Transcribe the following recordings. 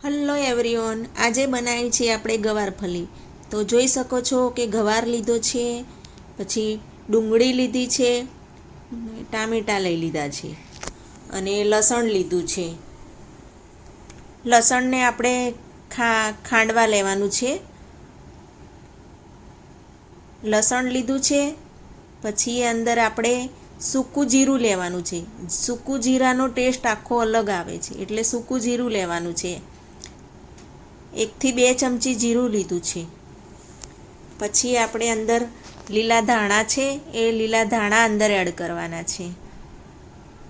Hello everyone, આજે બનાવી છે આપણે ગવારફળી। તો જોઈ શકો છો કે ગવાર લીધો છે, પછી ડુંગળી લીધી છે, ટામેટાં લઈ લીધા છે અને લસણ લીધું છે। લસણને આપણે ખાંડવા લેવાનું છે। લસણ લીધું છે, પછી અંદર આપણે સૂકું જીરું લેવાનું છે। સૂકું જીરાનો ટેસ્ટ આખો અલગ આવે છે, એટલે સૂકું જીરું લેવાનું છે। 1 થી 2 ચમચી જીરું લીધું છે। પછી આપણે અંદર લીલા ધાણા છે, એ લીલા ધાણા અંદર એડ કરવાના છે।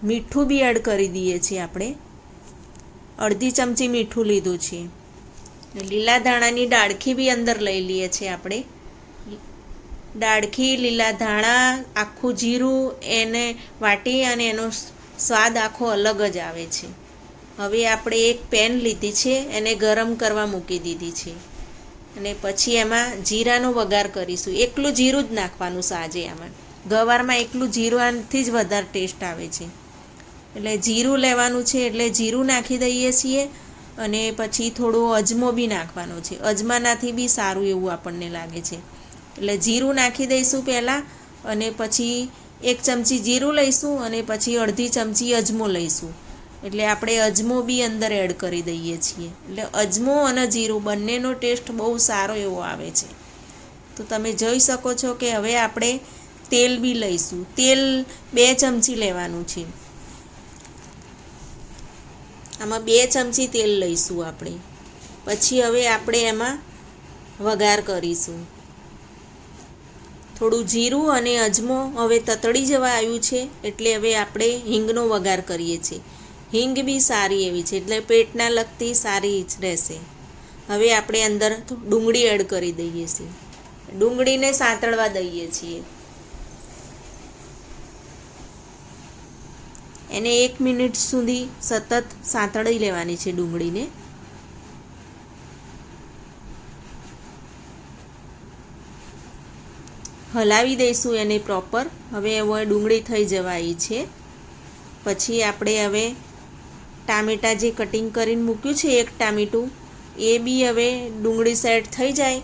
મીઠું બી એડ કરી દઈએ છીએ આપણે, 1/2 ચમચી મીઠું લીધું છે। લીલા ધાણાની ડાળખી બી અંદર લઈ લઈએ છીએ આપણે। ડાળખી, લીલા ધાણા, આખું જીરું એને વાટી અને એનો સ્વાદ આખો અલગ જ આવે છે। હવે આપણે એક પેન લીધી છે, એને ગરમ કરવા મૂકી દીધી છે અને પછી એમાં જીરાનો વઘાર કરીશું। એકલું જીરું જ નાખવાનું છે આજે આમાં। ગવારમાં એકલું જીરાથી જ વધારે ટેસ્ટ આવે છે, એટલે જીરું લેવાનું છે। એટલે જીરું નાખી દઈએ છીએ અને પછી થોડો અજમો બી નાખવાનો છે। અજમાનાથી બી સારું એવું આપણને લાગે છે, એટલે જીરું નાખી દઈશું પહેલાં અને પછી 1 ચમચી જીરું લઈશું અને પછી 1/2 ચમચી અજમો લઈશું। એટલે આપણે અજમો બી અંદર એડ કરી દઈએ છીએ, એટલે અજમો અને જીરું બંનેનો ટેસ્ટ બહુ સારો એવો આવે છે। તો તમે જોઈ શકો છો કે હવે આપણે તેલ બી લઈશું। તેલ 2 ચમચી લેવાનું છે, આમાં 2 ચમચી તેલ લઈશું આપણે। પછી હવે આપણે એમાં વઘાર કરીશું। થોડું જીરું અને અજમો હવે તતડી જવા આવ્યું છે, એટલે હવે આપણે હિંગનો વઘાર કરીએ છીએ। હિંગ બી સારી એવી છે, એટલે પેટના લગતી સારી જ રહેશે। હવે આપણે અંદર ડુંગળી એડ કરી દઈએ છીએ। ડુંગળીને સાંતળવા દઈએ છીએ, એને 1 મિનિટ સુધી સતત સાંતળી લેવાની છે ડુંગળીને। હલાવી દઈશું એને પ્રોપર। હવે ડુંગળી થઈ જવા આવી છે। પછી આપણે હવે ટામેટાં જે કટિંગ કરીને મૂક્યું છે, 1 ટામેટું, એ બી હવે ડુંગળી સેટ થઈ જાય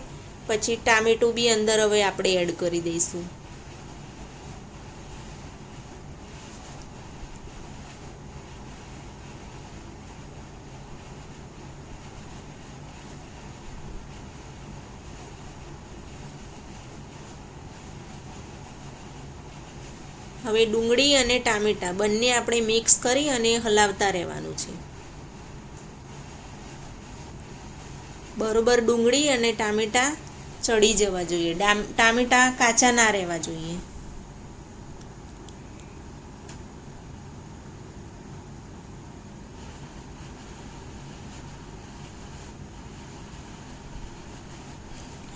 પછી ટામેટું બી અંદર હવે આપણે એડ કરી દઈશું। હવે ડુંગળી અને ટામેટાં બંને આપણે મિક્સ કરી અને હલાવતા રહેવાનું છે। બરોબર ડુંગળી અને ટામેટાં ચડી જવા જોઈએ, ટામેટાં કાચા ના રહેવા જોઈએ।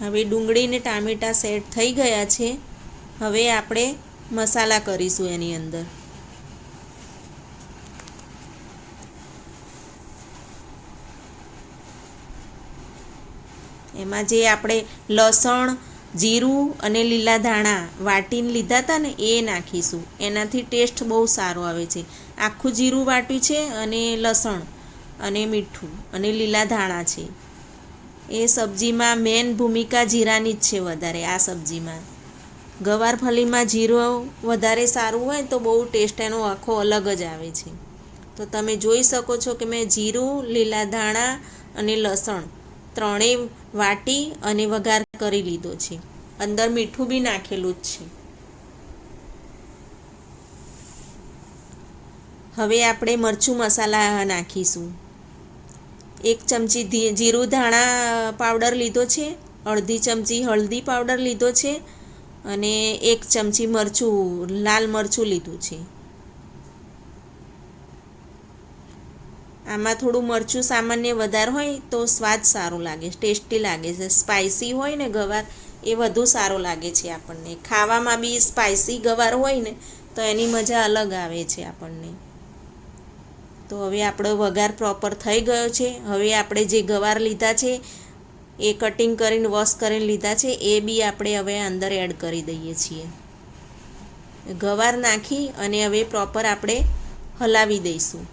હવે ડુંગળી ને ટામેટાં સેટ થઈ ગયા છે। હવે આપણે મસાલા કરીશું એની અંદર। એમાં જે આપણે લસણ, જીરું અને લીલા ધાણા વાટીને લીધા હતા ને, એ નાખીશું। એનાથી ટેસ્ટ બહુ સારો આવે છે। આખું જીરું વાટ્યું છે અને લસણ અને મીઠું અને લીલા ધાણા છે। એ સબ્જીમાં મેન ભૂમિકા જીરાની જ છે વધારે। આ સબ્જીમાં ગવારફળીમાં જીરું વધારે સારું હોય તો બહુ ટેસ્ટ એનો આખો અલગ જ આવે છે। તો તમે જોઈ શકો છો કે મેં જીરું, લીલા ધાણા અને લસણ ત્રણેય વાટી અને વઘાર કરી લીધો છે। અંદર મીઠું બી નાખેલું જ છે। હવે આપણે મરચું મસાલા નાખીશું। 1 ચમચી જીરું ધાણા પાવડર લીધો છે, 1/2 ચમચી હળદી પાવડર લીધો છે અને 1 ચમચી મરચું, લાલ મરચું લીધું છે। આમાં થોડું મરચું સામાન્ય વધારે હોય તો સ્વાદ સારો લાગે, ટેસ્ટી લાગે છે। સ્પાઇસી હોય ને ગવાર, એ વધુ સારો લાગે છે આપણને। ખાવામાં બી સ્પાઇસી ગવાર હોય ને તો એની મજા અલગ આવે છે આપણને। તો હવે આપણો વઘાર પ્રોપર થઈ ગયો છે। હવે આપણે જે ગવાર લીધા છે, એ કટિંગ કરીને વોશ કરીને લીધા છે, એ બી આપણે હવે અંદર એડ કરી દઈએ છીએ। ગવાર નાખી અને હવે પ્રોપર આપણે હલાવી દઈશું।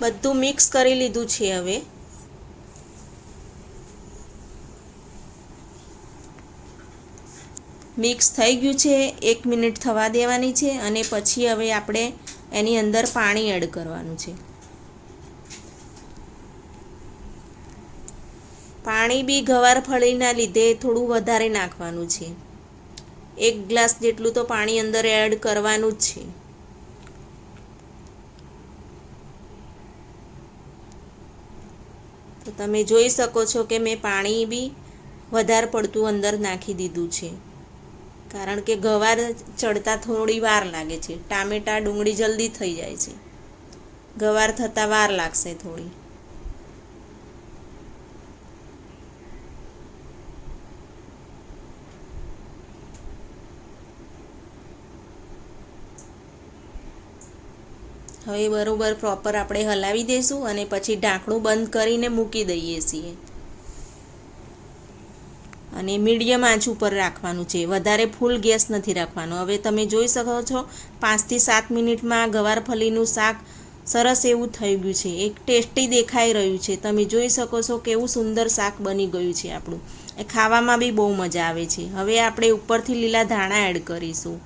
બધું મિક્સ કરી લીધું છે. હવે મિક્સ થઈ ગયું છે. 1 મિનિટ થવા દેવાની છે અને પછી હવે આપણે એની અંદર પાણી એડ કરવાનું છે. પાણી બી ગવારફળીના લીધે થોડું વધારે નાખવાનું છે. 1 ગ્લાસ જેટલું તો પાણી અંદર એડ કરવાનું જ છે. તો તમે જોઈ શકો છો કે મેં પાણી બી વધારે પડતું અંદર નાખી દીધું છે, કારણ કે ગવાર ચડતા થોડી વાર લાગે છે. ટામેટાં ડુંગળી જલ્દી થઈ જાય છે, ગવાર થતાં વાર લાગશે થોડી. હવે બરોબર પ્રોપર આપણે હલાવી દઈશું અને પછી ઢાંકણું બંધ કરીને મૂકી દઈએ છીએ. અને મીડિયમ આંચ ઉપર રાખવાનું છે, વધારે ફૂલ ગેસ નથી રાખવાનો. હવે તમે જોઈ શકો છો 5 થી 7 મિનિટમાં ગવારફળીનું શાક સરસ એવું થઈ ગયું છે. એક ટેસ્ટી દેખાઈ રહ્યું છે. તમે જોઈ શકો છો કેવું સુંદર શાક બની ગયું છે આપણું. એ ખાવામાં બી બહુ મજા આવે છે. હવે આપણે ઉપરથી લીલા ધાણા એડ કરીશું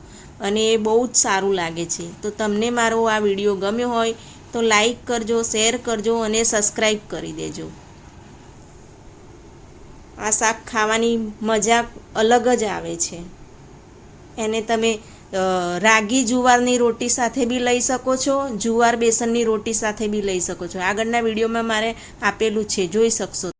અને એ બહુ જ સારું લાગે છે. તો તમને મારો આ વિડીયો ગમ્યો હોય તો લાઈક કરજો, શેર કરજો અને સબસ્ક્રાઈબ કરી દેજો. આ શાક ખાવાની મજા અલગ જ આવે છે. એને તમે રાગી જુવારની રોટી સાથે બી લઈ શકો છો, જુવાર બેસનની રોટી સાથે બી લઈ શકો છો. આગળના વિડીયોમાં મારે આપેલું છે, જોઈ શકશો.